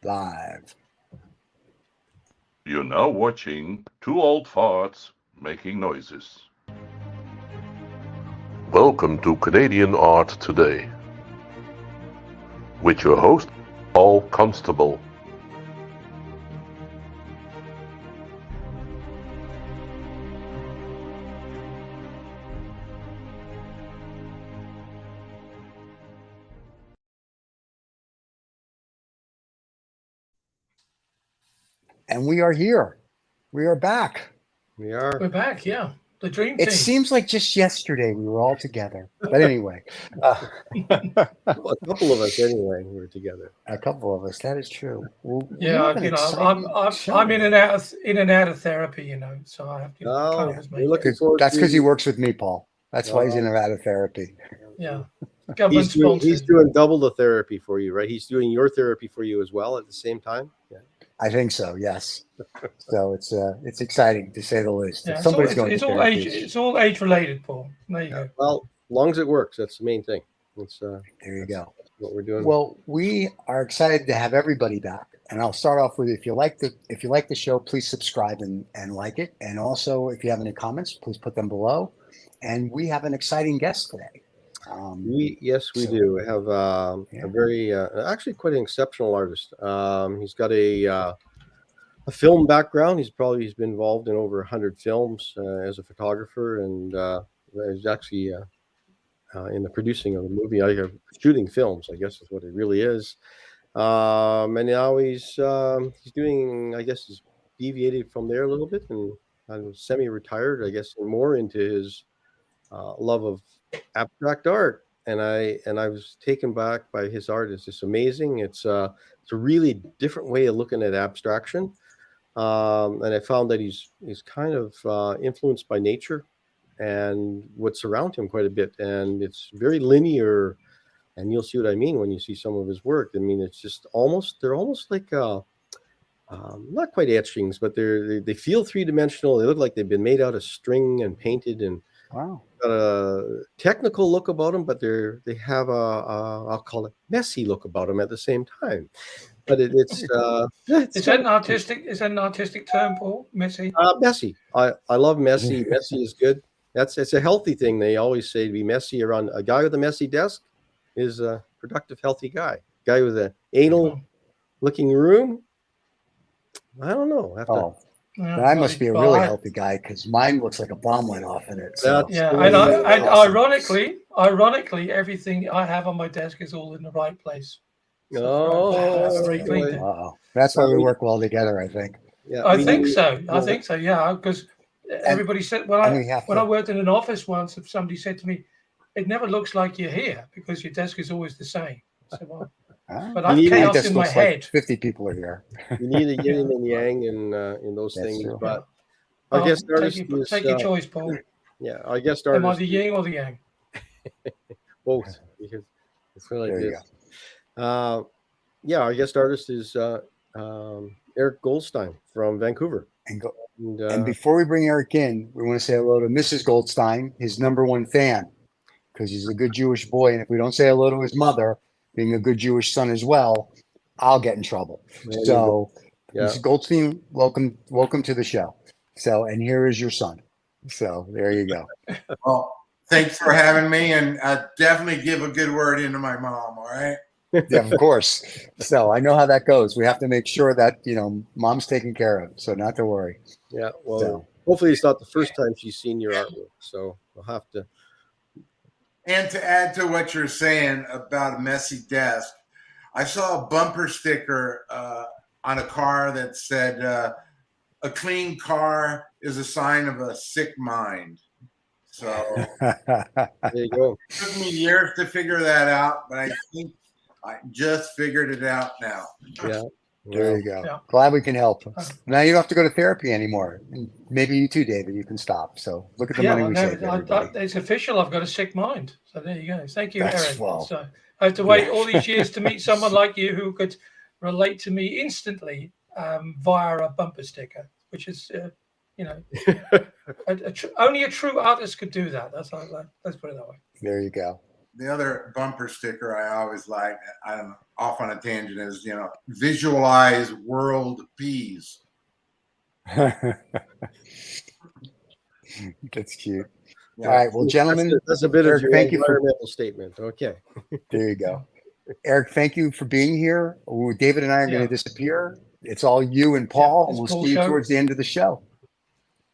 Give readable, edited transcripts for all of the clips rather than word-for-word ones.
Live. You're now watching two old farts making noises. Welcome to Canadian Art Today with your host, Paul Constable. And we are here. We are back. We are. We're back, yeah. The dream It team. seems like just yesterday we were all together. But anyway, Well, a couple of us anyway were together. a couple of us. That is true. Well, we Yeah, have an exciting show I'm in today. and out of therapy, so I have to kind of as we're looking make forward That's because he to. works with me, Paul. That's why he's in and out of therapy. yeah. Government He's sponsored. doing double the therapy for you, right? He's doing your therapy for you as well at the same time. Yeah. I think so. Yes. So it's exciting to say the least. Yeah, If it's all somebody's going to it's all therapy, it's all age related, Paul. There you go. Well, as long as it works, that's the main thing. That's there you go. what we're doing. Well, we are excited to have everybody back, and I'll start off with if you like the show, please subscribe and like it, and also if you have any comments, please put them below. And we have an exciting guest today. We do. We have a very actually quite an exceptional artist. He's got a film background. He's been involved in over 100 films as a photographer, and he's actually in the producing of the movie. Shooting films, I guess, is what it really is. And now he's doing. I guess he's deviated from there a little bit and kind of semi-retired. I guess, and more into his love of abstract art. And I was taken back by his art. It's just amazing. It's a really different way of looking at abstraction. And I found that he's kind of influenced by nature and what's around him quite a bit, and it's very linear. And you'll see what I mean when you see some of his work. I mean, it's just they're almost like not quite etchings, but they feel three-dimensional. They look like they've been made out of string and painted, and Wow. got a technical look about them, but they have I'll call it messy look about them at the same time. But it's Is that an artistic term, Paul? Messy? messy. I love messy. Messy is good. It's a healthy thing. They always say to be messy around a guy with a messy desk is a productive, healthy guy. Guy with an anal looking room. I don't know. Then I must be a really healthy guy because mine looks like a bomb went off in it. So. Yeah, and awesome. Ironically, everything I have on my desk is all in the right place. That's why we work well together, I think. Yeah, I think so. Yeah, because everybody said when I worked in an office once, if somebody said to me, "It never looks like you're here because your desk is always the same." I said, "Well." But I've chaos in my head. Like 50 people are here. You need a yin and yang in those things. True. But our guest artist is take your choice, Paul. Yeah, our guest artist. Am I the yin or the yang? Both, because it's really like this. Our guest artist is Eric Goldstein from Vancouver. And before we bring Eric in, we want to say hello to Mrs. Goldstein, his #1 fan, because he's a good Jewish boy. And if we don't say hello to his mother, being a good Jewish son as well, I'll get in trouble. So, Mrs. Goldstein, welcome to the show. So, and here is your son. So, there you go. Well, thanks for having me, and definitely give a good word into my mom. All right. Yeah, of course. So I know how that goes. We have to make sure that mom's taken care of. So not to worry. Yeah. Well, hopefully it's not the first time she's seen your artwork. So we'll have to. And to add to what you're saying about a messy desk, I saw a bumper sticker on a car that said, "A clean car is a sign of a sick mind." So there you go. It took me years to figure that out, but I think I just figured it out now. Yeah. There you go. Yeah. Glad we can help. Now you don't have to go to therapy anymore. Maybe you too, David. You can stop. So look at the money we save. It's official. I've got a sick mind. So there you go. Thank you, Eric. So I have to wait all these years to meet someone like you who could relate to me instantly via a bumper sticker, which is, only a true artist could do that. Let's put it that way. There you go. the other bumper sticker I always like, I'm off on a tangent, is, you know, visualize world peace. That's cute. Yeah. All right. Well, gentlemen, that's a bit Eric, of your thank you for environmental statement. Okay. There you go. Eric, thank you for being here. David and I are going to disappear. It's all you and Paul, and we'll see you towards the end of the show.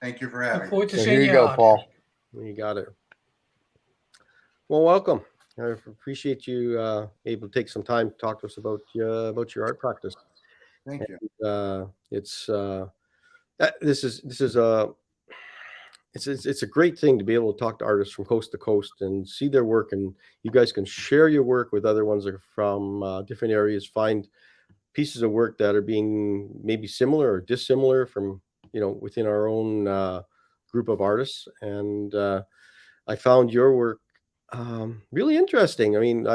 Thank you for having me. Look forward to So seeing here you go, Paul. You got it. Well, welcome. I appreciate you able to take some time to talk to us about your art practice. Thank you. It's a great thing to be able to talk to artists from coast to coast and see their work, and you guys can share your work with other ones that are from different areas, find pieces of work that are being maybe similar or dissimilar from, you know, within our own group of artists. And I found your work really interesting. I mean,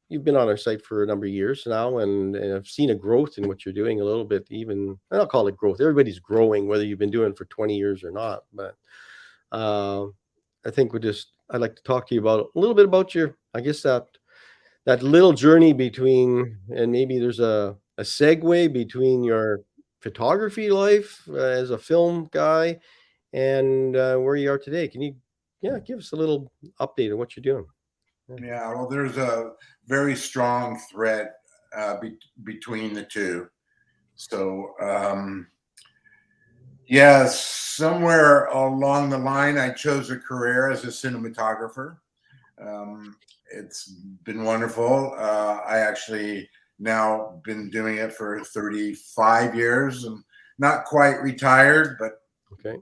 you've been on our site for a number of years now, and I've seen a growth in what you're doing a little bit. Even I don't call it growth. Everybody's growing, whether you've been doing it for 20 years or not. But I think I'd like to talk to you about a little bit about I guess that little journey between, and maybe there's a segue between your photography life as a film guy and where you are today. Can you, give us a little update on what you're doing? Yeah, well, there's a very strong thread between the two. So, somewhere along the line, I chose a career as a cinematographer. It's been wonderful. I actually now been doing it for 35 years. I'm not quite retired, but okay,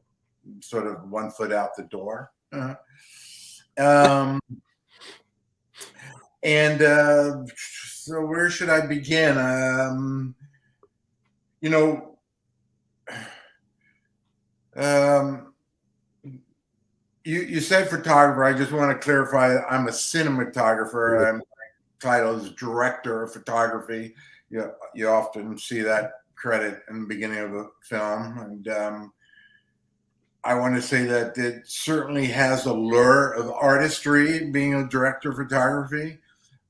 sort of one foot out the door. So where should I begin? You said photographer. I just want to clarify. I'm a cinematographer. My title is director of photography. You often see that credit in the beginning of a film, and I want to say that it certainly has a lure of artistry, being a director of photography,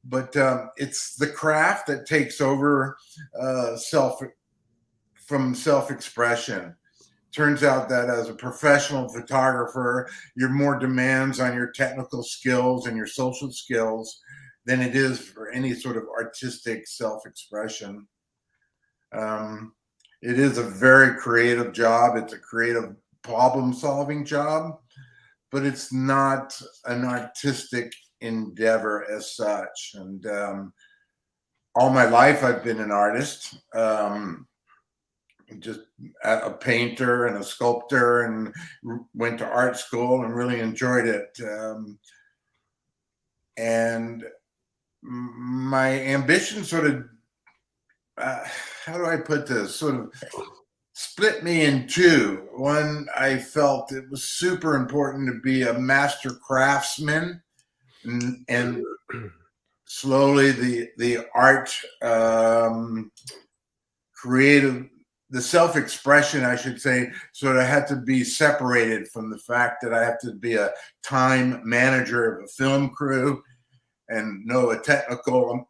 but it's the craft that takes over self-expression. Turns out that as a professional photographer, you're more demands on your technical skills and your social skills than it is for any sort of artistic self-expression. It is a very creative job. It's a creative problem-solving job, but it's not an artistic endeavor as such. And all my life, I've been an artist. Just a painter and a sculptor, and went to art school and really enjoyed it. And my ambition sort of, how do I put this, sort of split me in two. One, I felt it was super important to be a master craftsman, and slowly the art, creative, the self-expression, I should say, sort of had to be separated from the fact that I have to be a time manager of a film crew and know a technical,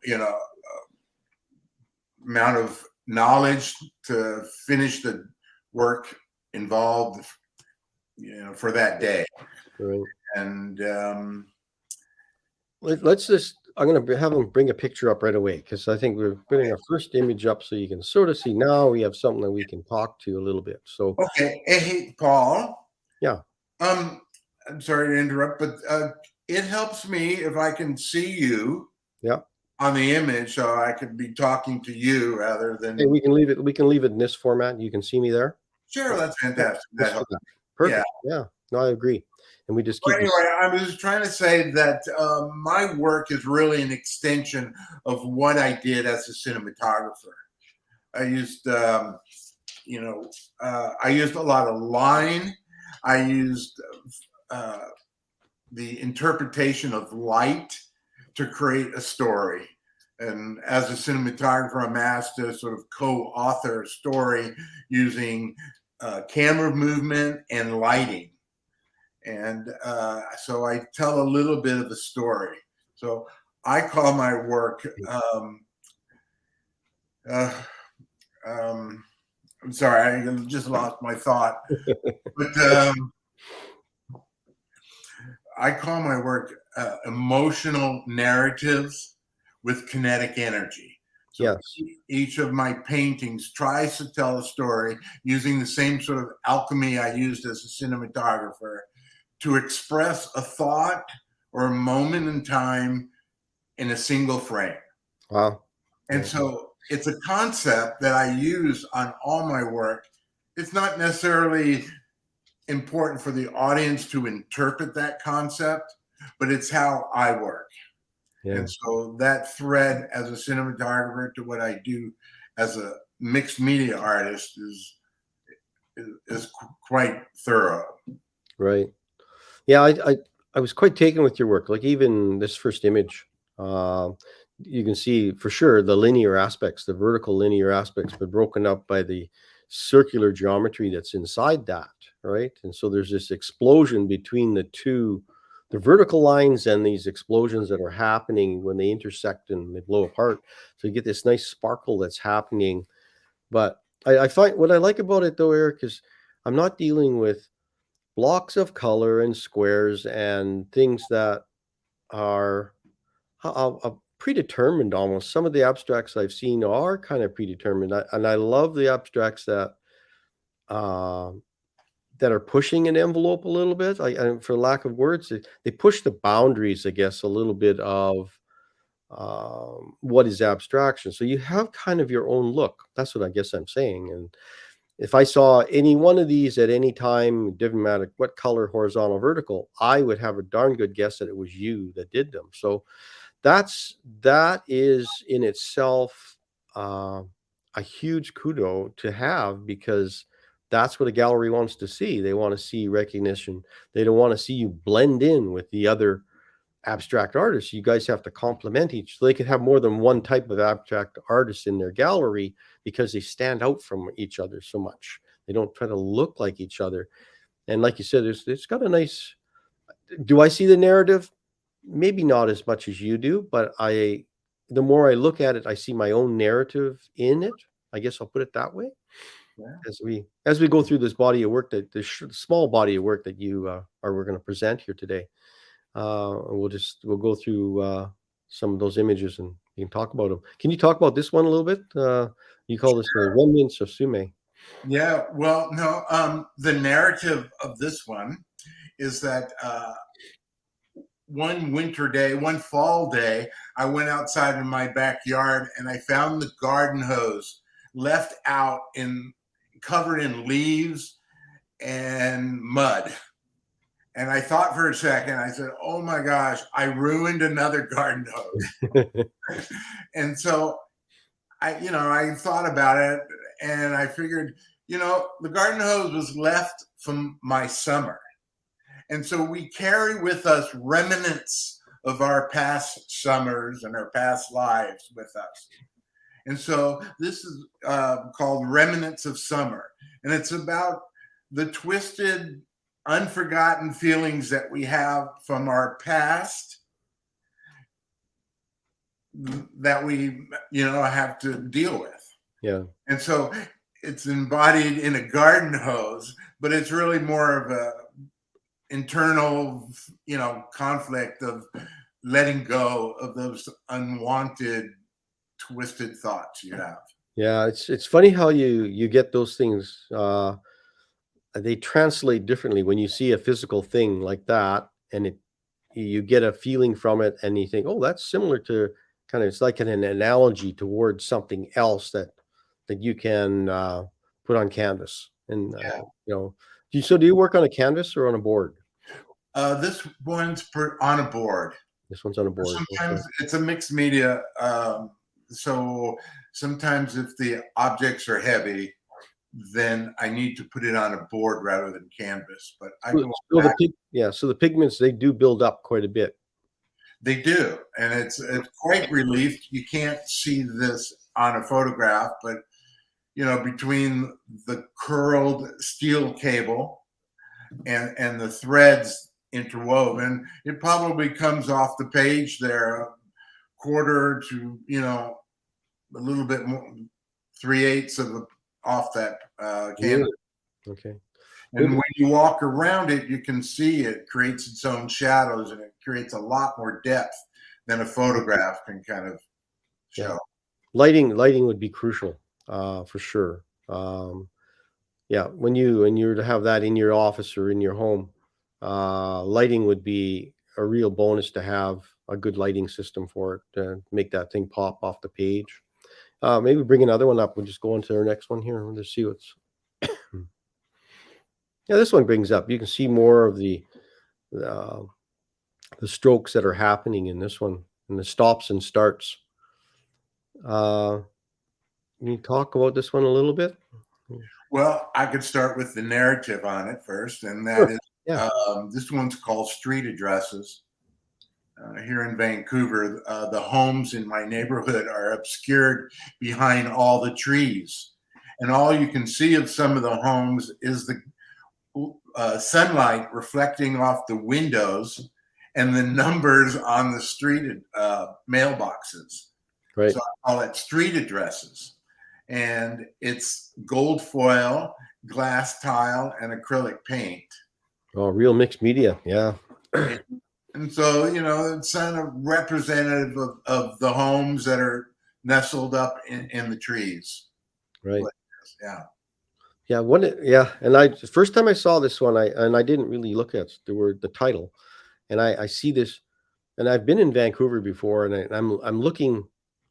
amount of knowledge to finish the work involved, for that day. Right. And I'm going to have them bring a picture up right away, because I think we're putting our first image up so you can sort of see. Now we have something that we can talk to a little bit. So, okay. Hey, Paul. Yeah. I'm sorry to interrupt, but it helps me if I can see you. Yeah. On the image, so I could be talking to you rather than. Hey, we can leave it in this format. You can see me there. Sure, that's fantastic. Perfect. Yeah. No, I agree. And we just keep. Anyway, I was trying to say that my work is really an extension of what I did as a cinematographer. I used, I used a lot of line. I used the interpretation of light to create a story. And as a cinematographer, I'm asked to sort of co-author a story using camera movement and lighting. And so I tell a little bit of the story. So I call my work, I'm sorry, I just lost my thought. But I call my work emotional narratives with kinetic energy. So yes. Each of my paintings tries to tell a story using the same sort of alchemy I used as a cinematographer to express a thought or a moment in time in a single frame. Wow. And so it's a concept that I use on all my work. It's not necessarily important for the audience to interpret that concept, but it's how I work. Yeah. And so that thread as a cinematographer to what I do as a mixed media artist is quite thorough. Right. Yeah, I was quite taken with your work. Like even this first image, you can see for sure the linear aspects, the vertical linear aspects, but broken up by the circular geometry that's inside that, right? And so there's this explosion between the two, the vertical lines and these explosions that are happening when they intersect and they blow apart. So you get this nice sparkle that's happening. But I find what I like about it though, Eric, is I'm not dealing with blocks of color and squares and things that are predetermined almost. Some of the abstracts I've seen are kind of predetermined, and I love the abstracts that are pushing an envelope a little bit. And for lack of words, they push the boundaries, I guess, a little bit of what is abstraction. So you have kind of your own look. That's what I guess I'm saying. And if I saw any one of these at any time, it didn't matter what color, horizontal, vertical, I would have a darn good guess that it was you that did them. So that is in itself a huge kudo to have, because that's what a gallery wants to see. They want to see recognition. They don't want to see you blend in with the other abstract artists. You guys have to complement each. So they could have more than one type of abstract artist in their gallery because they stand out from each other so much. They don't try to look like each other. And like you said, it's got a nice, do I see the narrative? Maybe not as much as you do, but the more I look at it, I see my own narrative in it. I guess I'll put it that way. Yeah. As we go through this body of work, that the small body of work that we're going to present here today. We'll go through some of those images and you can talk about them. Can you talk about this one a little bit? You call this the Remnants of Sume. Yeah, well, no, the narrative of this one is that one winter day, one fall day, I went outside in my backyard and I found the garden hose left out covered in leaves and mud. And I thought for a second, I said, oh my gosh, I ruined another garden hose. And so I thought about it and I figured, the garden hose was left from my summer. And so we carry with us remnants of our past summers and our past lives with us. And so this is called Remnants of Summer. And it's about the twisted, unforgotten feelings that we have from our past that we, have to deal with. Yeah. And so it's embodied in a garden hose, but it's really more of a internal, conflict of letting go of those unwanted, twisted thoughts you have. Yeah, it's funny how you get those things. They translate differently when you see a physical thing like that, and you get a feeling from it, and you think, oh, that's similar to kind of, it's like an analogy towards something else that you can put on canvas. And so do you work on a canvas or on a board? This one's on a board. This one's on a board. Sometimes it's a mixed media. So sometimes if the objects are heavy, then I need to put it on a board rather than canvas. But so the pigments, they do build up quite a bit. They do, and it's quite relief. You can't see this on a photograph, but between the curled steel cable and the threads interwoven. It probably comes off the page there a quarter to, you know, a little bit more, 3/8 of off that canvas. Okay. And when you walk around it, you can see it creates its own shadows, and it creates a lot more depth than a photograph can kind of show. Yeah. Lighting would be crucial, for sure. Yeah, when you're to have that in your office or in your home, lighting would be a real bonus to have a good lighting system for it to make that thing pop off the page. Maybe bring another one up. We'll just go into our next one here. Let's see what's. Yeah, this one brings up. You can see more of the strokes that are happening in this one, and the stops and starts. Can you talk about this one a little bit? Well, I could start with the narrative on it first, and that is, Yeah. this one's called Street Addresses. Here in Vancouver, the homes in my neighborhood are obscured behind all the trees, and all you can see of some of the homes is the sunlight reflecting off the windows and the numbers on the street mailboxes. Right. So I call it Street Addresses. And it's gold foil, glass tile, and acrylic paint. Oh, real mixed media. Yeah. And so, you know, it's kind of representative of the homes that are nestled up in the trees. Right. Yeah. Yeah. And the first time I saw this one, I didn't really look at the title, and I see this, and I've been in Vancouver before, and I'm looking.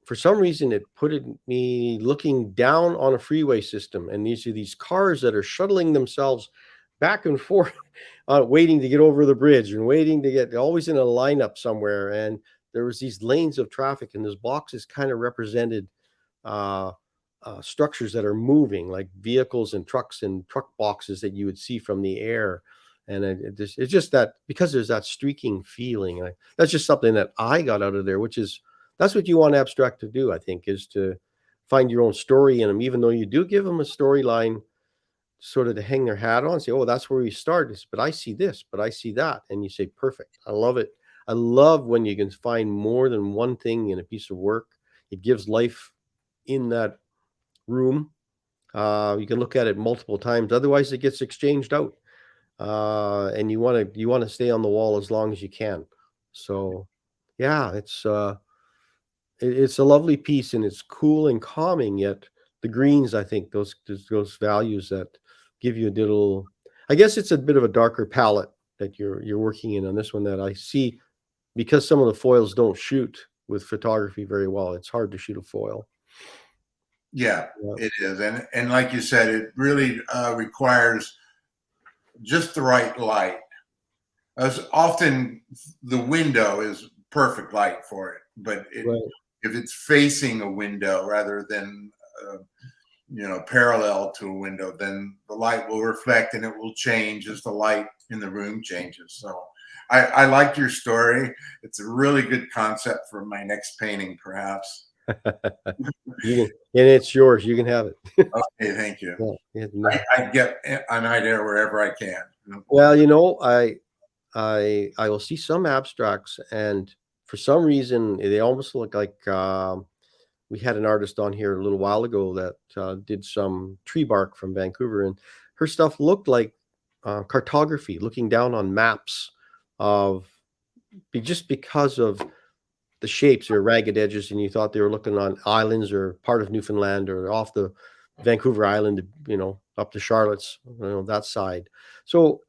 For some reason, it put me looking down on a freeway system, and these cars that are shuttling themselves back and forth, waiting to get over the bridge and waiting to get always in a lineup somewhere. And there was these lanes of traffic, and those boxes kind of represented structures that are moving, like vehicles and trucks and truck boxes that you would see from the air. And it's just that because there's that streaking feeling. That's just something that I got out of there, that's what you want abstract to do, I think, is to find your own story in them, even though you do give them a storyline sort of to hang their hat on, say, oh, that's where we start. But I see this, but I see that. And you say, perfect. I love it. I love when you can find more than one thing in a piece of work. It gives life in that room. You can look at it multiple times. Otherwise, it gets exchanged out. And you want to stay on the wall as long as you can. So, yeah, it's a lovely piece, and it's cool and calming, yet the greens, I think those values that give you a little, I guess it's a bit of a darker palette that you're working in on this one, that I see, because some of the foils don't shoot with photography very well. It's hard to shoot a foil. Yeah, it is. And like you said, it really requires just the right light. As often the window is perfect light for it, but if it's facing a window rather than parallel to a window, then the light will reflect and it will change as the light in the room changes. So I liked your story. It's a really good concept for my next painting, perhaps. And it's yours. You can have it. Okay, thank you. I get an idea wherever I can. Well, I will see some abstracts, and for some reason they almost look like we had an artist on here a little while ago that did some tree bark from Vancouver, and her stuff looked like cartography, looking down on maps just because of the shapes or ragged edges, and you thought they were looking on islands or part of Newfoundland or off the Vancouver Island, up to Charlotte's, that side. So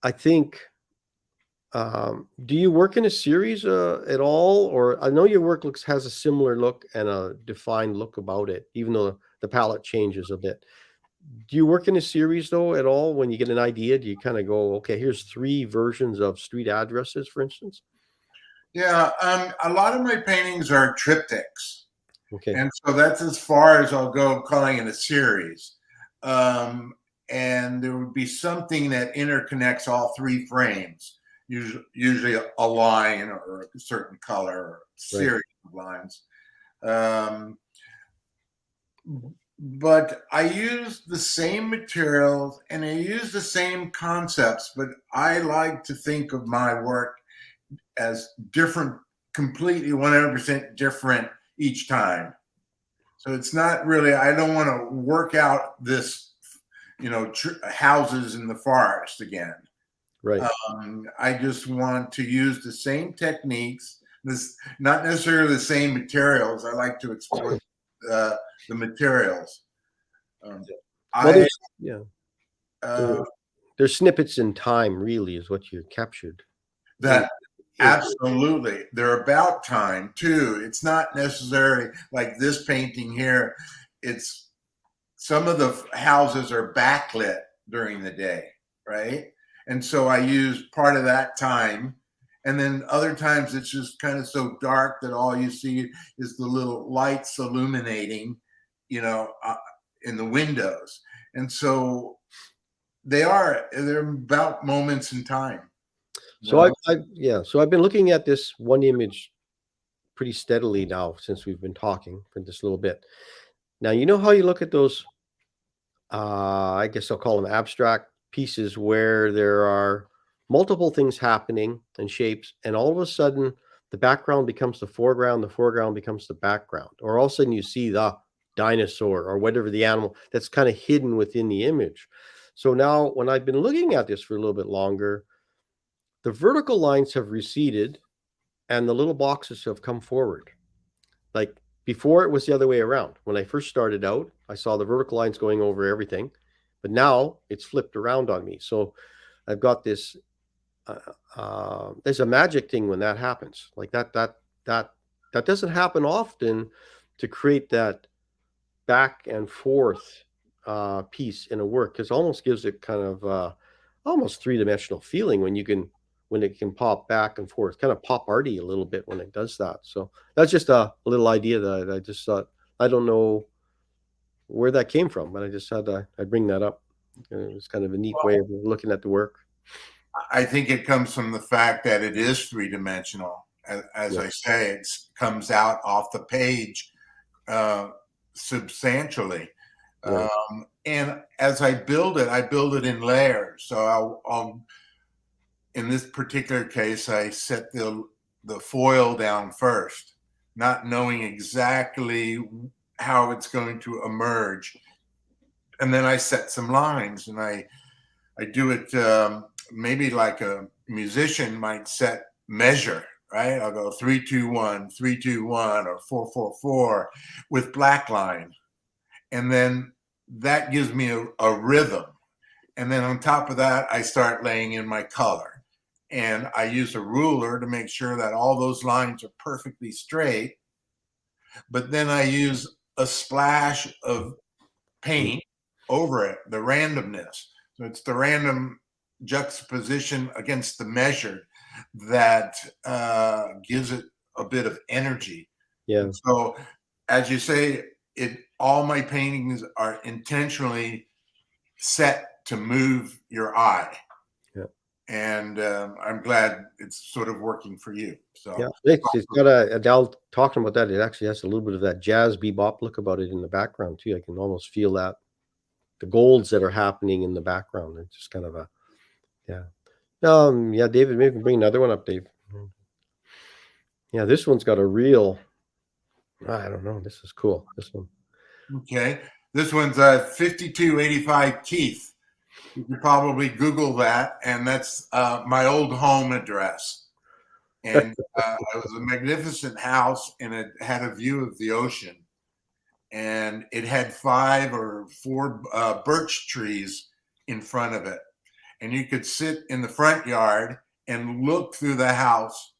I think, do you work in a series at all? Or I know your work has a similar look and a defined look about it, even though the palette changes a bit. Do you work in a series though at all? When you get an idea, do you kind of go, okay, here's 3 versions of Street Addresses, for instance? Yeah, a lot of my paintings are triptychs. Okay. And so that's as far as I'll go calling it a series. And there would be something that interconnects all 3 frames, usually a line or a certain color or series of lines. but I use the same materials and I use the same concepts, but I like to think of my work as different, completely 100% different each time. So it's not really, I don't want to work out this, houses in the forest again. Right. I just want to use the same techniques, not necessarily the same materials. I like to explore the materials. There's snippets in time, really, is what you captured. That absolutely, they're about time too. It's not necessarily like this painting here. It's some of the houses are backlit during the day, right? And so I use part of that time. And then other times it's just kind of so dark that all you see is the little lights illuminating, in the windows. And so they're about moments in time. So so I've been looking at this one image pretty steadily now since we've been talking for this little bit. Now, you know how you look at those, I guess I'll call them abstract pieces where there are multiple things happening and shapes, and all of a sudden the background becomes the foreground becomes the background, or all of a sudden you see the dinosaur or whatever the animal that's kind of hidden within the image. So now when I've been looking at this for a little bit longer, the vertical lines have receded and the little boxes have come forward. Like before, it was the other way around. When I first started out, I saw the vertical lines going over everything, but now it's flipped around on me. So I've got this, there's a magic thing when that happens. Like that doesn't happen often, to create that back and forth piece in a work, because almost gives it kind of almost three-dimensional feeling when it can pop back and forth, kind of pop arty a little bit when it does that. So that's just a little idea that I just thought, I don't know where that came from, but I just thought I'd bring that up. It was kind of a neat way of looking at the work. I think it comes from the fact that it is three-dimensional. As I say, it comes out off the page substantially. Right. And as I build it in layers. So I'll in this particular case, I set the foil down first, not knowing exactly how it's going to emerge. And then I set some lines, and I do it maybe like a musician might set measure, right? I'll go 3-2-1, 3-2-1, or 4-4-4 with black line. And then that gives me a rhythm. And then on top of that, I start laying in my color. And I use a ruler to make sure that all those lines are perfectly straight. But then I use a splash of paint over it, the randomness. So it's the random juxtaposition against the measured that gives it a bit of energy. Yeah. And so, as you say, all my paintings are intentionally set to move your eye. Yeah. And I'm glad it's sort of working for you. So yeah, it's got Adele talking about that. It actually has a little bit of that jazz bebop look about it in the background too. I can almost feel that, the golds that are happening in the background. It's just kind of a, yeah, David, maybe bring another one up, Dave. Yeah, this one's got a real, I don't know, this is cool, this one. Okay, this one's 5285 Keith. You could probably Google that, and that's my old home address. And it was a magnificent house, and it had a view of the ocean. And it had 5 or 4 birch trees in front of it. And you could sit in the front yard and look through the house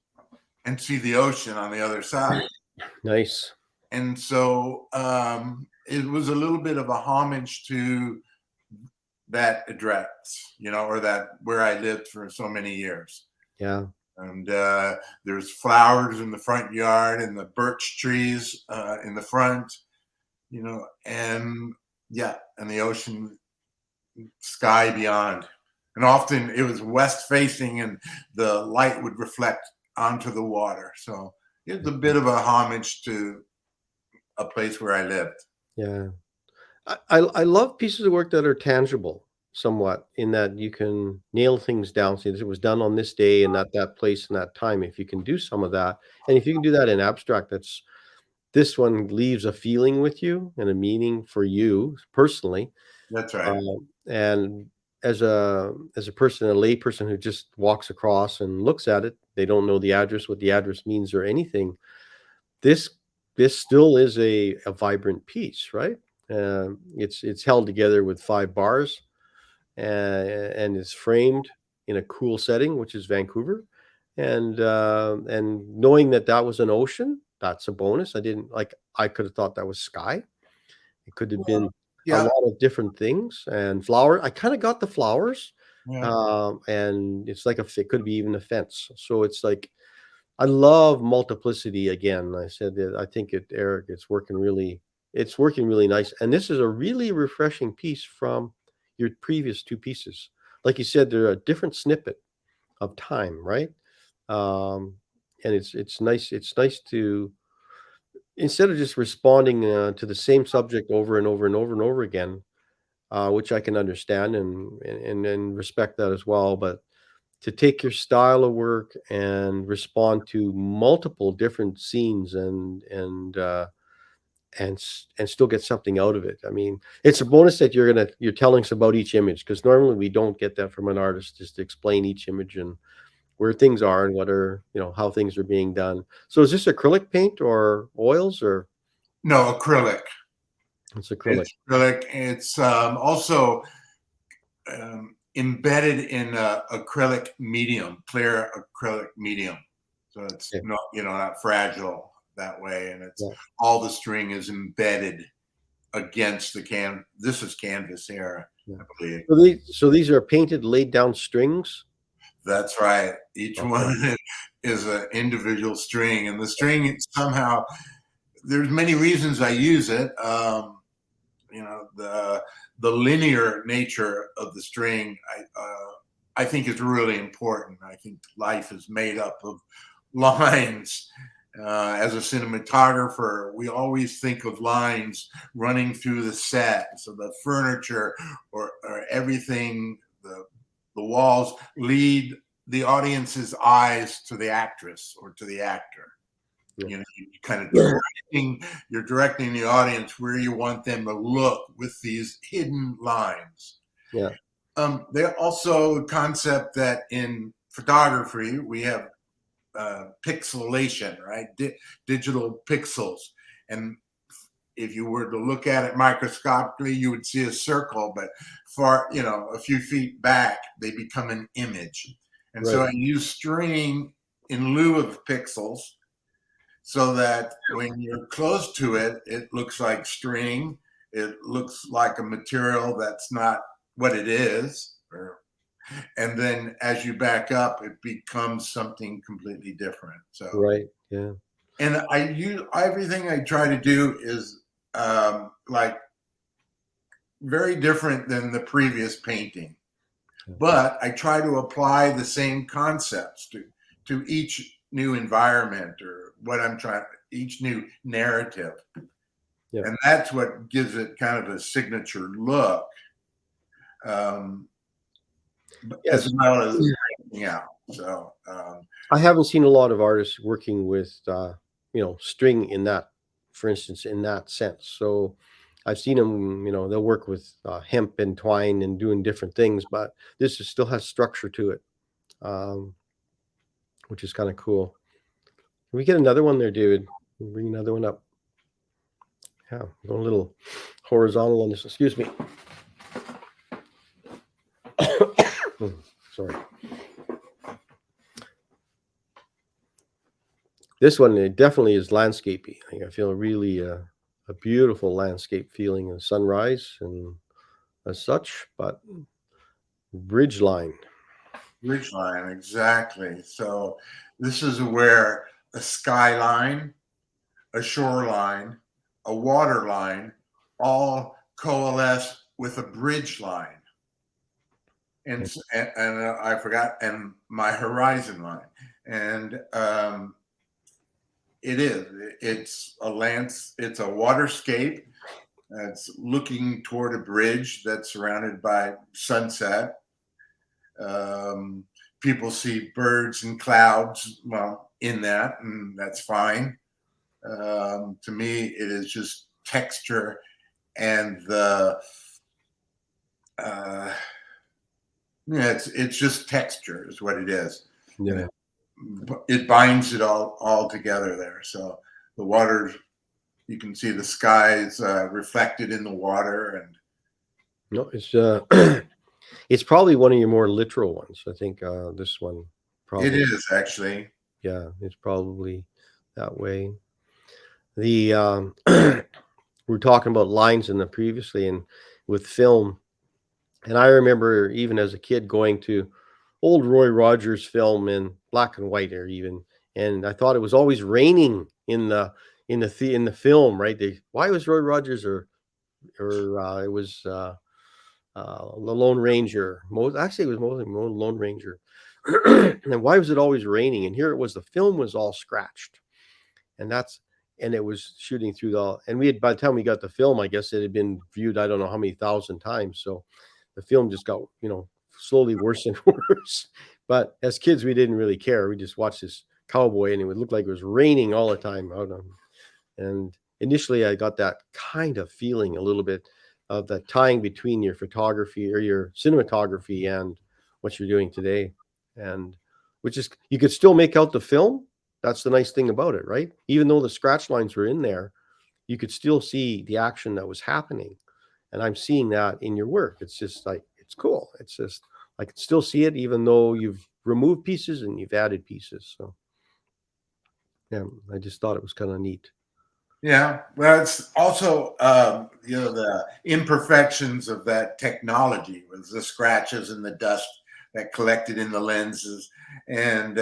and see the ocean on the other side. Nice. And so it was a little bit of a homage to that address, or that where I lived for so many years. Yeah. And there's flowers in the front yard and the birch trees in the front, and the ocean sky beyond. And often it was west facing, and the light would reflect onto the water. So it's a bit of a homage to a place where I lived. Yeah. I love pieces of work that are tangible somewhat, in that you can nail things down. Say it was done on this day and at that place and that time. If you can do some of that, and if you can do that in abstract, this one leaves a feeling with you and a meaning for you personally. That's right. And as a person, a lay person who just walks across and looks at it, they don't know the address, what the address means or anything. This still is a vibrant piece, right? It's held together with 5 bars, and it's framed in a cool setting, which is Vancouver. And knowing that was an ocean, that's a bonus. I could have thought that was sky. It could have been a lot of different things, and flower. I kind of got the flowers, and it's like it could be even a fence. So it's like, I love multiplicity. Again, I said that I think Eric, it's working really nice. And this is a really refreshing piece from your previous 2 pieces. Like you said, they're a different snippet of time, right? And it's nice. It's nice to, instead of just responding to the same subject over and over and over and over again, which I can understand and respect that as well. But to take your style of work and respond to multiple different scenes and still get something out of it. I mean, it's a bonus that you're telling us about each image, because normally we don't get that from an artist, just to explain each image and where things are and what are, how things are being done. So is this acrylic paint or oils, or? No, acrylic. It's acrylic. It's acrylic. It's also embedded in acrylic medium, clear acrylic medium. So it's not fragile that way, and it's all the string is embedded against the this is canvas here, I believe. So these are painted, laid down strings? That's right. Each one is an individual string, and the string somehow, there's many reasons I use it. The linear nature of the string, I think is really important. I think life is made up of lines. As a cinematographer, we always think of lines running through the set. So the furniture or everything, the walls lead the audience's eyes to the actress or to the actor. You kind of you're directing the audience where you want them to look with these hidden lines. There also a concept that in photography we have pixelation, right? Digital pixels. And if you were to look at it microscopically, you would see a circle, but far, a few feet back, they become an image. And so I use string in lieu of pixels, so that when you're close to it, it looks like string. It looks like a material that's not what it is. And then as you back up, it becomes something completely different. So and everything I try to do is like very different than the previous painting, but I try to apply the same concepts to each new environment, or what I'm trying, each new narrative. And that's what gives it kind of a signature look, as well as everything else. So I haven't seen a lot of artists working with string in that, for instance, in that sense. So I've seen them, they'll work with hemp and twine and doing different things, but this still has structure to it, which is kind of cool. Can we get another one there, David? Bring another one up. Yeah, go a little horizontal on this. Excuse me. Sorry. This one, it definitely is landscapey. I feel really a beautiful landscape feeling, of sunrise and as such, but ridge line. Ridge line, exactly. So this is where a skyline, a shoreline, a water line all coalesce with a bridge line. And I forgot, and my horizon line. And it's a waterscape. It's looking toward a bridge that's surrounded by sunset. People see birds and clouds, well, in that, and that's fine. To me, it is just texture, and the it's just texture is what it is. Yeah. It binds it all together there. So the water, you can see the skies reflected in the water, and no, it's it's probably one of your more literal ones. I think this one probably it is actually. Yeah, it's probably that way. The we're talking about lines in the previously and with film, and I remember even as a kid going to old Roy Rogers film in black and white, or even, and I thought it was always raining in the film, right? Why was Roy Rogers or it was the Lone Ranger? Actually, it was mostly Lone Ranger. And why was it always raining? And here it was, the film was all scratched, and it was shooting through and we had, by the time we got the film, I guess it had been viewed, I don't know how many thousand times. So the film just got, slowly worse and worse. But as kids, we didn't really care. We just watched this cowboy, and it would look like it was raining all the time out on. And initially I got that kind of feeling a little bit of the tying between your photography or your cinematography and what you're doing today. And which is, you could still make out the film. That's the nice thing about it, right? Even though the scratch lines were in there, you could still see the action that was happening. And I'm seeing that in your work. It's just like, it's cool. It's just, I can still see it, even though you've removed pieces and you've added pieces. So yeah, I just thought it was kind of neat. Yeah, well, it's also the imperfections of that technology, was the scratches and the dust that collected in the lenses, and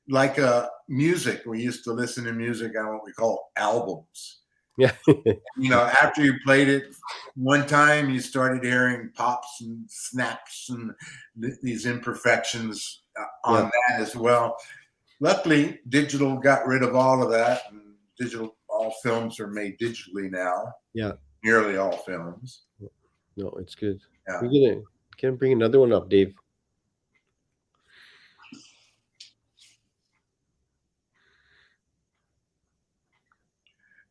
like music, we used to listen to music on what we call albums. Yeah. After you played it one time, you started hearing pops and snaps and these imperfections on that as well. Luckily, digital got rid of all of that, and all films are made digitally now. Yeah. Nearly all films. No, it's good. Yeah. We're gonna bring another one up, Dave.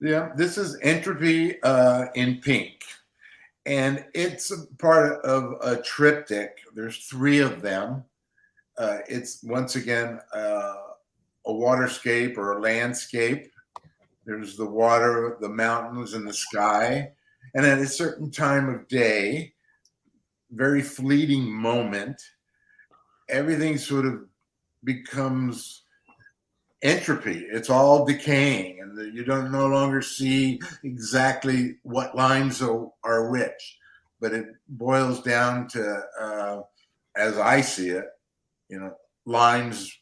Yeah, this is Entropy in pink. And it's a part of a triptych. There's 3 of them. It's, once again, a waterscape or a landscape. There's the water, the mountains, and the sky. And at a certain time of day, very fleeting moment, everything sort of becomes entropy. It's all decaying, and you don't no longer see exactly what lines are which, but it boils down to, as I see it, lines,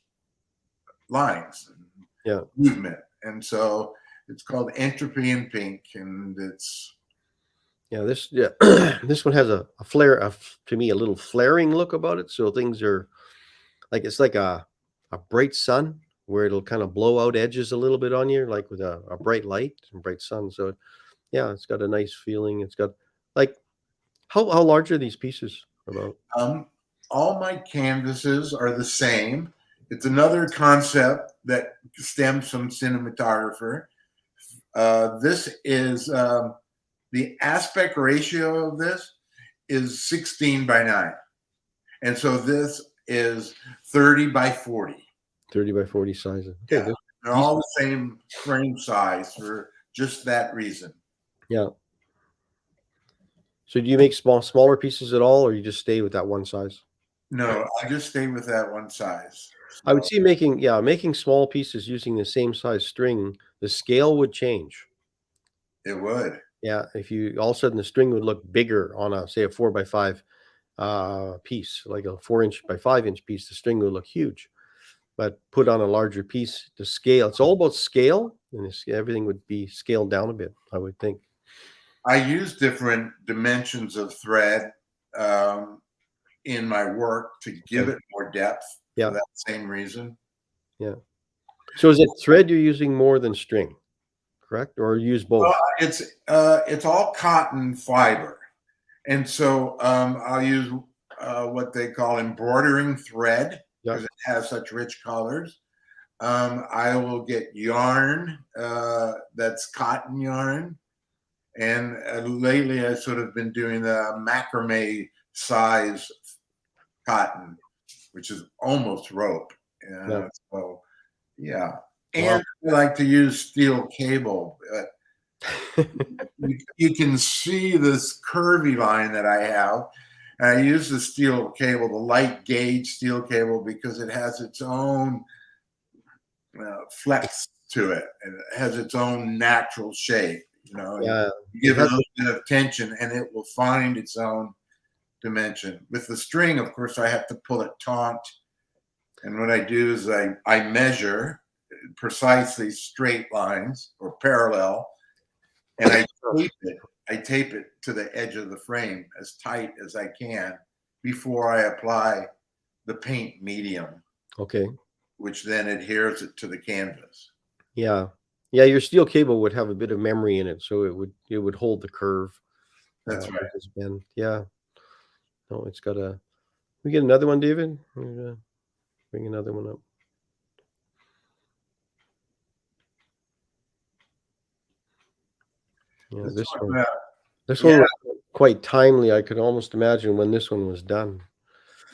yeah, movement, and so it's called Entropy in Pink, and it's this one has a flare, to me, a little flaring look about it. So things are like, it's like a bright sun, where it'll kind of blow out edges a little bit on you, like with a bright light and bright sun. So yeah, it's got a nice feeling. It's got, like, how large are these pieces about? All my canvases are the same. It's another concept that stems from cinematographer. This is the aspect ratio of this is 16 by 9. And so this is 30 by 40. 30 by 40 size. Okay, yeah. They're all the same frame size for just that reason. Yeah. So do you make smaller pieces at all, or you just stay with that one size? No, I just stay with that one size. So I would see making small pieces using the same size string, the scale would change. It would. Yeah, if you all of a sudden the string would look bigger on a, say, a 4x5 piece, like a 4-inch by 5-inch piece, the string would look huge. But put on a larger piece, the scale, it's all about scale, and everything would be scaled down a bit, I would think. I use different dimensions of thread in my work to give it more depth for that same reason. Yeah. So is it thread you're using more than string? correct? Or use both? It's all cotton fiber. And so I'll use what they call embroidering thread because it has such rich colors. I will get yarn that's cotton yarn. And lately I've sort of been doing the macrame size cotton, which is almost rope. So, yeah. And I like to use steel cable. You can see this curvy line that I have. And I use the steel cable, the light gauge steel cable, because it has its own flex to it. And it has its own natural shape. You give it a little bit of tension and it will find its own dimension. With the string, of course, I have to pull it taut. And what I do is I measure precisely straight lines or parallel, and I tape it to the edge of the frame as tight as I can before I apply the paint medium. Okay. Which then adheres it to the canvas. Yeah. Yeah, your steel cable would have a bit of memory in it, so it would hold the curve. That's right. Yeah. No, it's got a. We get another one, David. Bring another one up. Yeah, this one. This one was quite timely. I could almost imagine when this one was done.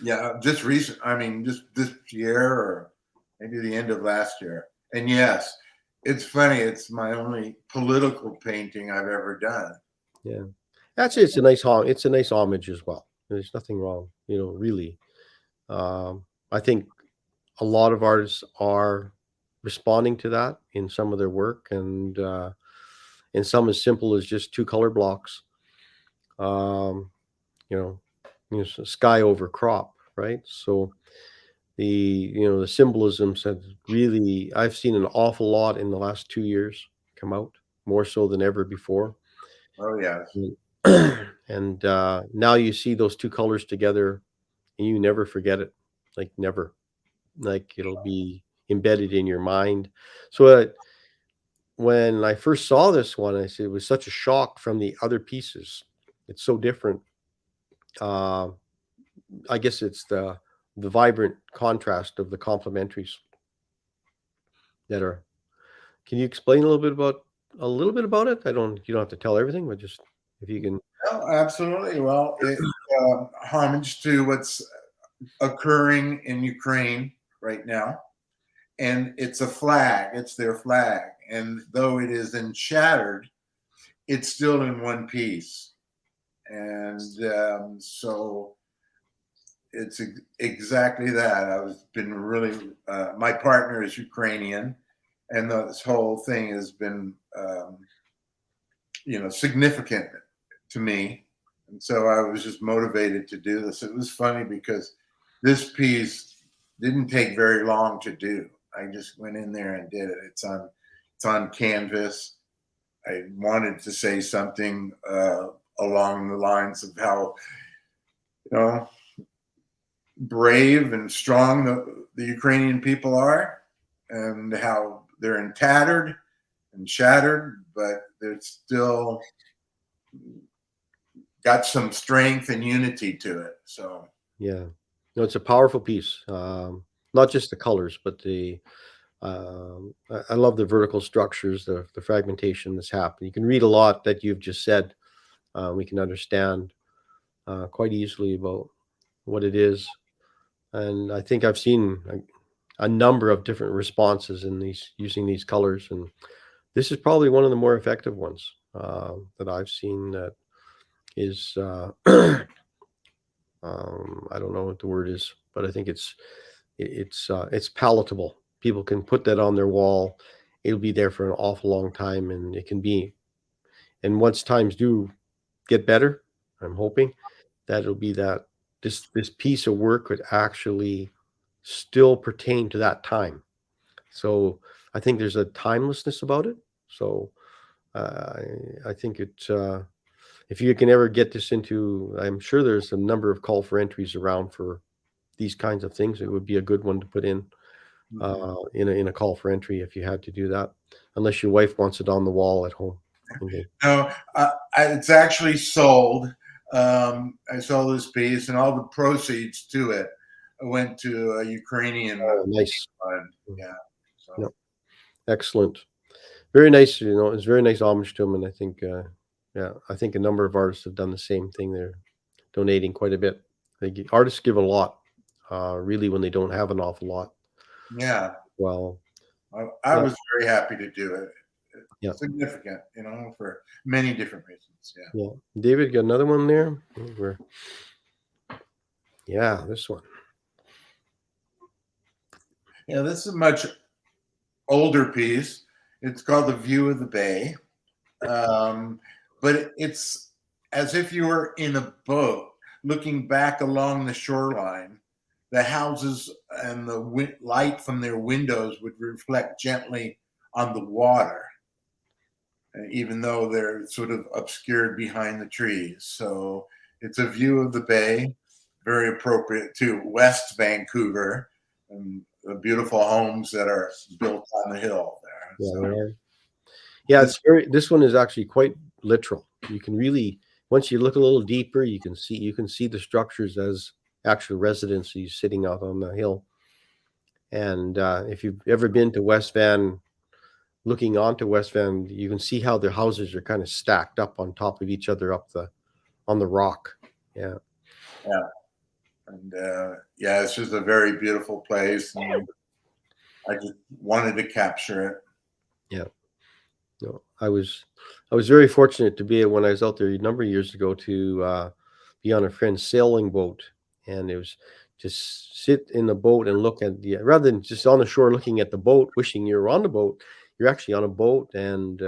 Yeah, just recent. I mean, just this year or maybe the end of last year. And yes, it's funny. It's my only political painting I've ever done. Yeah, actually, it's a nice homage as well. There's nothing wrong, really. I think a lot of artists are responding to that in some of their work, and some as simple as just 2 color blocks. Sky over crop, right? So the symbolisms have really, I've seen an awful lot in the last 2 years come out, more so than ever before. Oh yeah. And now you see those 2 colors together and you never forget it. Like never. Like it'll be embedded in your mind. So when I first saw this one, I said it was such a shock from the other pieces. It's so different. I guess it's the vibrant contrast of the complementaries that are. Can you explain a little bit about it? You don't have to tell everything, but just if you can. Oh, absolutely. Well, it's homage to what's occurring in Ukraine right now. And it's a flag. It's their flag. And though it is shattered, it's still in one piece. And so it's exactly that. My partner is Ukrainian, and this whole thing has been, significant to me. And so I was just motivated to do this. It was funny because this piece didn't take very long to do. I just went in there and did it. It's on canvas. I wanted to say something along the lines of how, brave and strong the Ukrainian people are, and how they're tattered and shattered, but they're still got some strength and unity to it. So yeah, it's a powerful piece. Not just the colors, but I love the vertical structures, the fragmentation that's happening. You can read a lot that you've just said. We can understand quite easily about what it is. And I think I've seen a number of different responses in using these colors. And this is probably one of the more effective ones that I've seen that is, I don't know what the word is, but I think it's palatable. People can put that on their wall. It'll be there for an awful long time, and it can be. And once times do get better, I'm hoping that it'll be that this piece of work could actually still pertain to that time. So I think there's a timelessness about it. So I think if you can ever get this into, I'm sure there's a number of call for entries around for these kinds of things. It would be a good one to put in. in a call for entry if you had to do that, unless your wife wants it on the wall at home. No, it's actually sold. I sold this piece, and all the proceeds to it went to a Ukrainian nice fund. Yeah. So. No. Excellent. Very nice. It's very nice homage to him, and I think, I think a number of artists have done the same thing. They're donating quite a bit. Artists give a lot, really, when they don't have an awful lot. Yeah. Well, I was very happy to do it. Yeah. Significant, for many different reasons. Yeah. David, got another one there? This one. Yeah, this is a much older piece. It's called The View of the Bay. But it's as if you were in a boat looking back along the shoreline. The houses and the light from their windows would reflect gently on the water, even though they're sort of obscured behind the trees. So it's a view of the bay, very appropriate to West Vancouver, and the beautiful homes that are built on the hill there. This one is actually quite literal. You can really, once you look a little deeper, you can see the structures as actual residencies sitting out on the hill. And if you've ever been to West Van, looking onto West Van, you can see how the houses are kind of stacked up on top of each other on the rock. Yeah. And it's just a very beautiful place, and I just wanted to capture it. Yeah. No, I was very fortunate to be when I was out there a number of years ago to be on a friend's sailing boat, and it was just sit in the boat and look at rather than just on the shore looking at the boat, wishing you were on the boat. You're actually on a boat and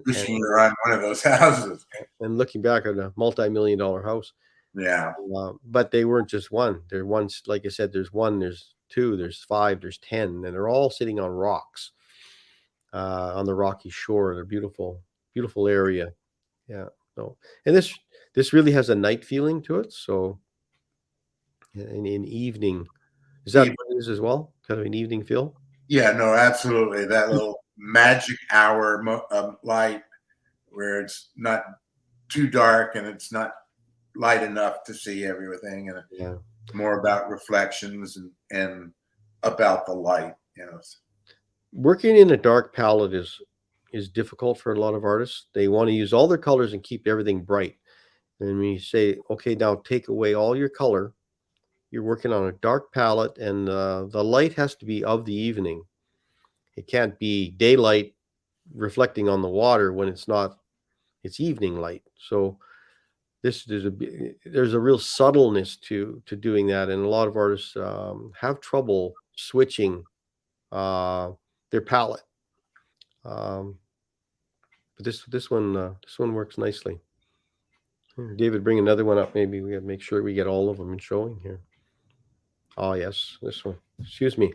wishing you're on one of those houses and looking back at a multi-million-dollar house. Yeah. But they weren't just one. They're ones, like I said, there's one, there's two, there's five, there's 10, and they're all sitting on rocks. On the rocky shore, they're beautiful area. Yeah. So, and this really has a night feeling to it. So, in evening, is that what it is as well? Kind of an evening feel. Yeah. No, absolutely. That little magic hour light, where it's not too dark and it's not light enough to see everything, and more about reflections and about the light. Working in a dark palette is difficult for a lot of artists. They want to use all their colors and keep everything bright. And when you say, okay, now take away all your color, you're working on a dark palette, and the light has to be of the evening. It can't be daylight reflecting on the water when it's evening light. So there's a real subtleness to doing that, and a lot of artists have trouble switching their palette. But this one works nicely. David, bring another one up. Maybe we have to make sure we get all of them in showing here. Oh yes, this one. Excuse me.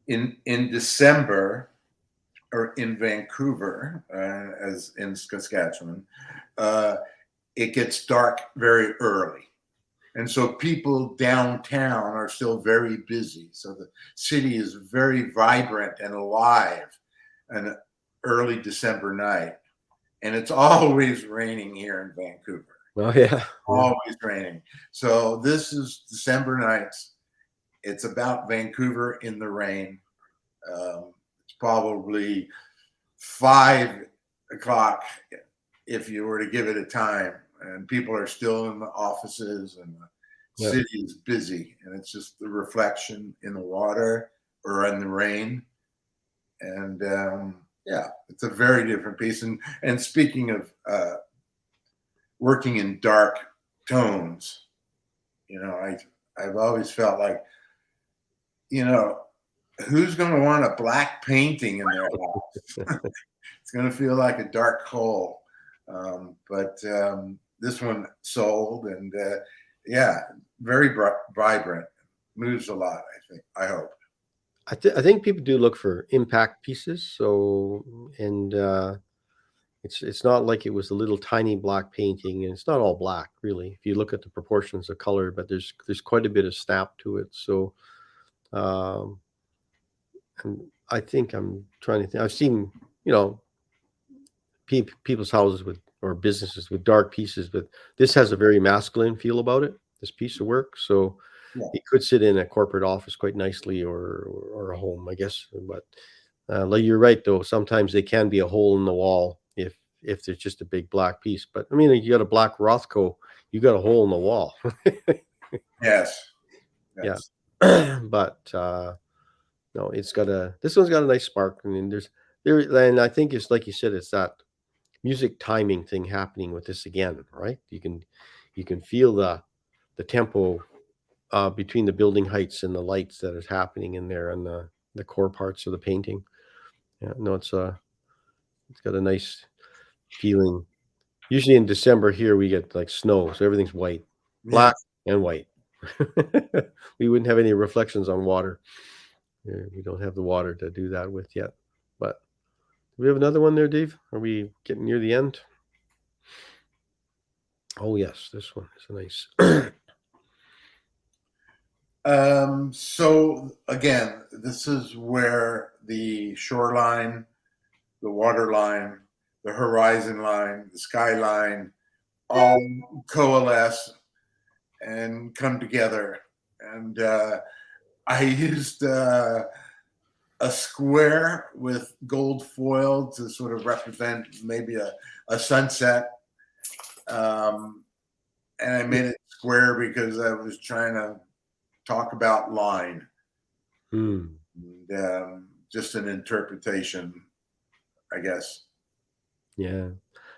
In December, or in Vancouver, as in Saskatchewan, it gets dark very early. And so people downtown are still very busy. So the city is very vibrant and alive an early December night. And it's always raining here in Vancouver. Oh, yeah. Always raining. So this is December nights. It's about Vancouver in the rain. It's probably 5 o'clock if you were to give it a time. And people are still in the offices, and the city is busy, and it's just the reflection in the water or in the rain. And it's a very different piece. And speaking of working in dark tones, I've always felt like, who's going to want a black painting in their house? It's going to feel like a dark hole. But this one sold, and very vibrant, moves a lot. I hope. I think people do look for impact pieces. So, and It's not like it was a little tiny black painting, and it's not all black really. If you look at the proportions of color, but there's quite a bit of snap to it. So, and I think I'm trying to think. I've seen, people's houses or businesses with dark pieces, but this has a very masculine feel about it. This piece of work, so it could sit in a corporate office quite nicely, or a home, I guess. But like you're right, though. Sometimes they can be a hole in the wall if there's just a big black piece. But I mean, you got a black Rothko, you got a hole in the wall. Yes. Yeah. But no, this one's got a nice spark. I mean, and I think it's like you said, it's that music timing thing happening with this again, right? You can feel the tempo between the building heights and the lights that is happening in there, and the core parts of the painting. Yeah, no, it's got a nice feeling. Usually in December here we get like snow, so everything's white, black and white. We wouldn't have any reflections on water. We don't have the water to do that with yet. But do we have another one there, Dave? Are we getting near the end? Oh yes, this one is nice. So again, this is where the shoreline, the water line, the horizon line, the skyline all coalesce and come together. And I used a square with gold foil to sort of represent maybe a sunset. And I made it square because I was trying to talk about line. And, just an interpretation, I guess. Yeah.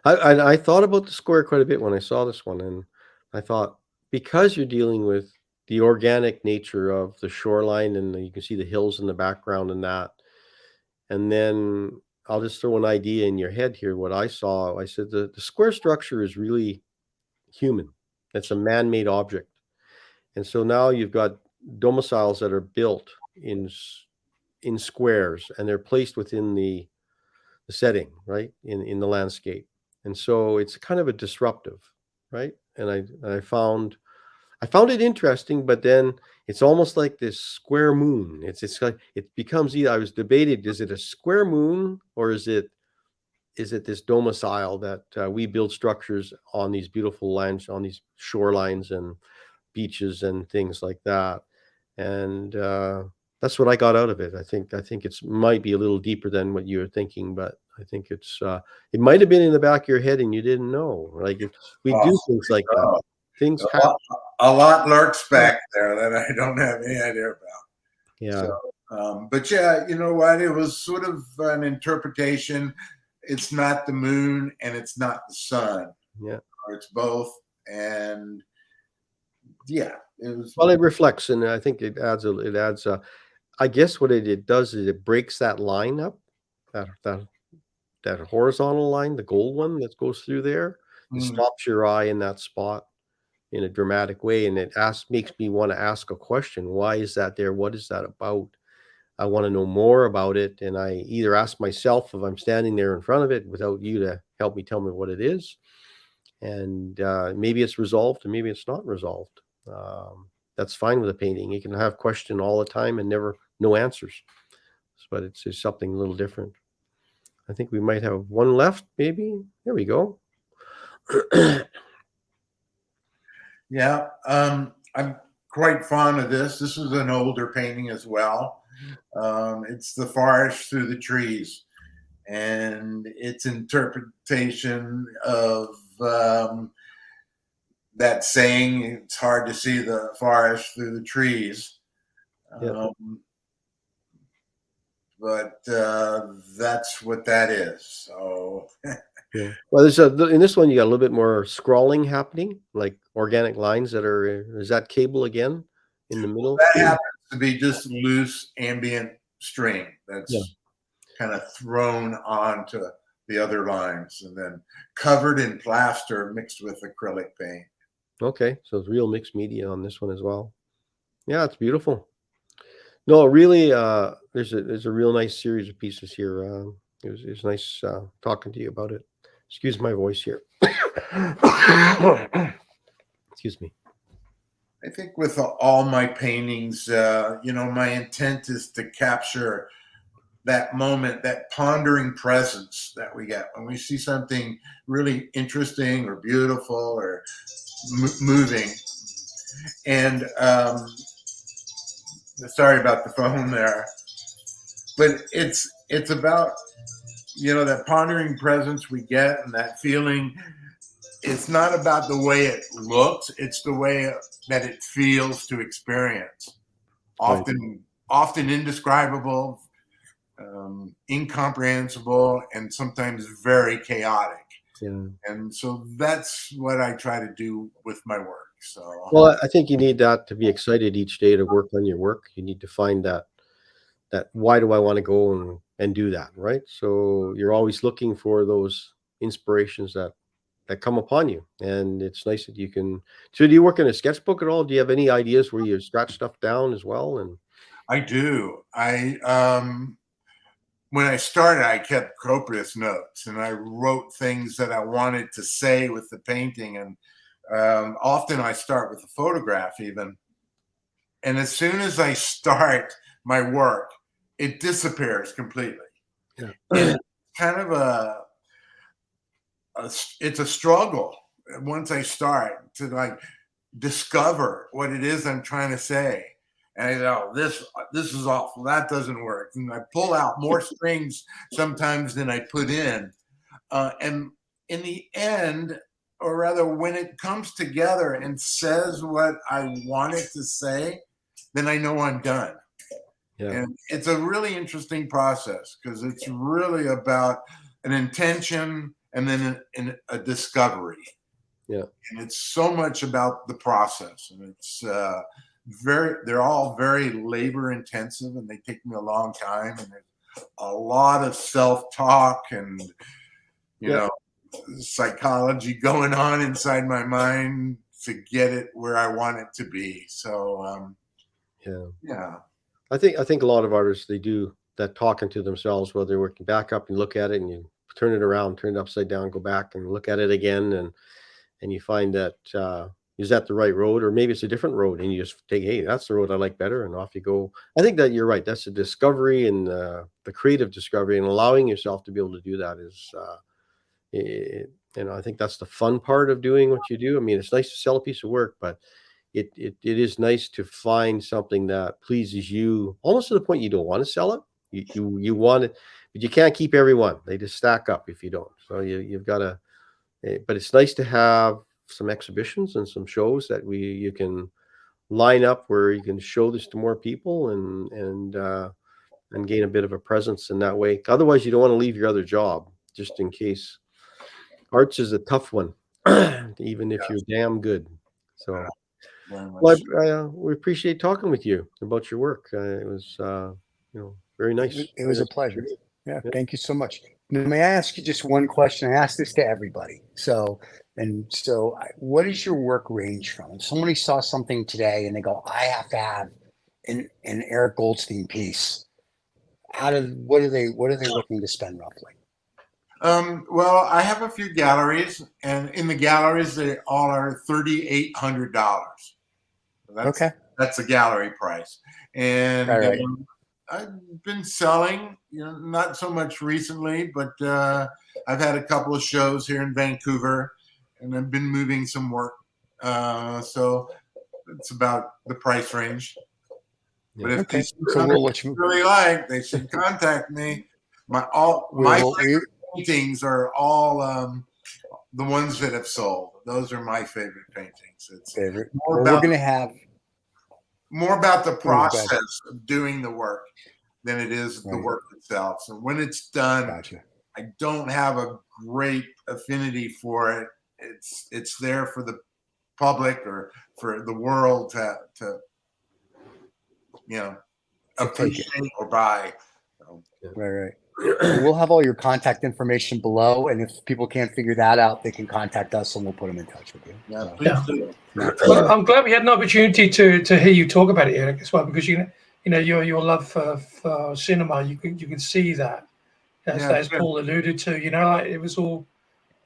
I thought about the square quite a bit when I saw this one, and I thought, because you're dealing with the organic nature of the shoreline, and you can see the hills in the background and that, and then I'll just throw an idea in your head here. What I saw, I said the square structure is really human. It's a man-made object. And so now you've got domiciles that are built in squares, and they're placed within the setting, right, in the landscape. And so it's kind of a disruptive, right? And I found it interesting, but then it's almost like this square moon. It's like it becomes either, I was debated, is it a square moon, or is it this domicile that we build structures on these beautiful lands, on these shorelines and beaches and things like that. And that's what I got out of it. I think it's might be a little deeper than what you were thinking, but I think it's it might have been in the back of your head and you didn't know. Like, we do things like that. Things happen. A lot lurks back there that I don't have any idea about. Yeah. So, but yeah, you know what? It was sort of an interpretation. It's not the moon and it's not the sun. Yeah. Or it's both. And yeah, it was. Well, it reflects, and I think it adds I guess what it does is it breaks that line up, that horizontal line, the gold one that goes through there. It stops your eye in that spot in a dramatic way, and it makes me want to ask a question. Why is that there? What is that about? I want to know more about it, and I either ask myself if I'm standing there in front of it without you to help me tell me what it is, and maybe it's resolved and maybe it's not resolved. That's fine with a painting. You can have question all the time and no answers, but it's something a little different. I think we might have one left, maybe. Here we go. Yeah, I'm quite fond of this. This is an older painting as well. It's the forest through the trees, and its interpretation of that saying, it's hard to see the forest through the trees. But that's what that is. So yeah. Well, in this one you got a little bit more scrawling happening, like organic lines that are. Is that cable again in the middle? That happens to be just loose ambient string that's kind of thrown onto the other lines and then covered in plaster mixed with acrylic paint. Okay, so it's real mixed media on this one as well. Yeah, it's beautiful. No, really, there's a real nice series of pieces here. It was nice talking to you about it. Excuse my voice here. Excuse me. I think with all my paintings, my intent is to capture that moment, that pondering presence that we get when we see something really interesting or beautiful or moving. And sorry about the phone there, but it's about, that pondering presence we get and that feeling. It's not about the way it looks, it's the way that it feels to experience. Often indescribable, incomprehensible, and sometimes very chaotic. Yeah. And so that's what I try to do with my work. So, well, I think you need that to be excited each day to work on your work. You need to find that why do I want to go and do that, right? So you're always looking for those inspirations that come upon you, and it's nice that you can. So do you work in a sketchbook at all? Do you have any ideas where you scratch stuff down as well? And I do. When I started, I kept copious notes, and I wrote things that I wanted to say with the painting. And often I start with a photograph even. And as soon as I start my work, it disappears completely. Yeah. It's kind of it's a struggle once I start to like discover what it is I'm trying to say. And I go, this is awful. That doesn't work. And I pull out more strings sometimes than I put in. And in the end, or rather when it comes together and says what I wanted to say, then I know I'm done. Yeah. And it's a really interesting process because it's really about an intention and then a discovery. Yeah. And it's so much about the process. And it's they're all very labor intensive and they take me a long time. And there's a lot of self-talk and, you know, psychology going on inside my mind to get it where I want it to be. So, yeah. I think a lot of artists, they do that talking to themselves while they're working. Back up and look at it, and you turn it around, turn it upside down, go back and look at it again, and you find that is that the right road, or maybe it's a different road, and you just take, hey, that's the road I like better, and off you go. I think that you're right. That's a discovery, and the creative discovery, and allowing yourself to be able to do that is, I think that's the fun part of doing what you do. I mean, it's nice to sell a piece of work, but it is nice to find something that pleases you, almost to the point you don't want to sell it. You want it, but you can't keep everyone. They just stack up if you don't. So you've got to. But it's nice to have some exhibitions and some shows that you can line up where you can show this to more people and gain a bit of a presence in that way. Otherwise, you don't want to leave your other job just in case. Arts is a tough one, even if you're damn good. So. Well, we appreciate talking with you about your work. It was, very nice. It was a pleasure. Yeah, thank you so much. Now, may I ask you just one question? I ask this to everybody. So, what is your work range from? If somebody saw something today and they go, I have to have an Eric Goldstein piece, what are they looking to spend roughly? Well, I have a few galleries, and in the galleries, they all are $3,800. That's a gallery price. And I've been selling, not so much recently, but I've had a couple of shows here in Vancouver, and I've been moving some work. So it's about the price range. But if they really like, they should contact me. My favorite paintings are all the ones that have sold. Those are my favorite paintings. It's we're going to have more about the process of doing the work than it is the work itself. So when it's done, I don't have a great affinity for it. It's there for the public or for the world to appreciate or buy. So, Right. We'll have all your contact information below, and if people can't figure that out, they can contact us, and we'll put them in touch with you. Well, I'm glad we had an opportunity to hear you talk about it, Eric, as well, because your love for cinema, you can see that as Paul alluded to. It was all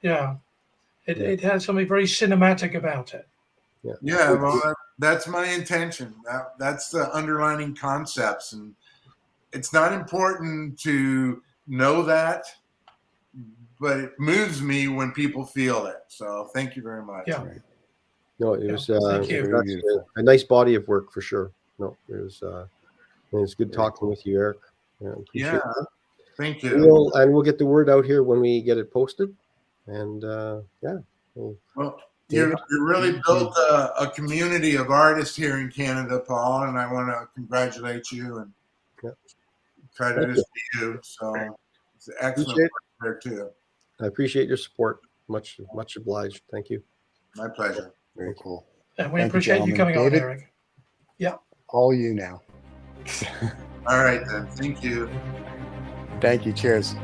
Yeah. It has something very cinematic about it. Yeah, well, that's my intention. That's the underlining concepts, and it's not important to know that, but it moves me when people feel it. So thank you very much. Yeah. No, it was Thank you. a nice body of work for sure. No, it was good talking with you, Eric. Yeah, appreciate it. Thank you. We'll get the word out here when we get it posted. And Well, you really built a community of artists here in Canada, Paul, and I want to congratulate you and try to just be you. So it's excellent work there too. I appreciate your support. Much obliged. Thank you. My pleasure. Very cool. And we appreciate you coming on, Eric. Yeah. All you now. All right then. Thank you. Thank you. Cheers.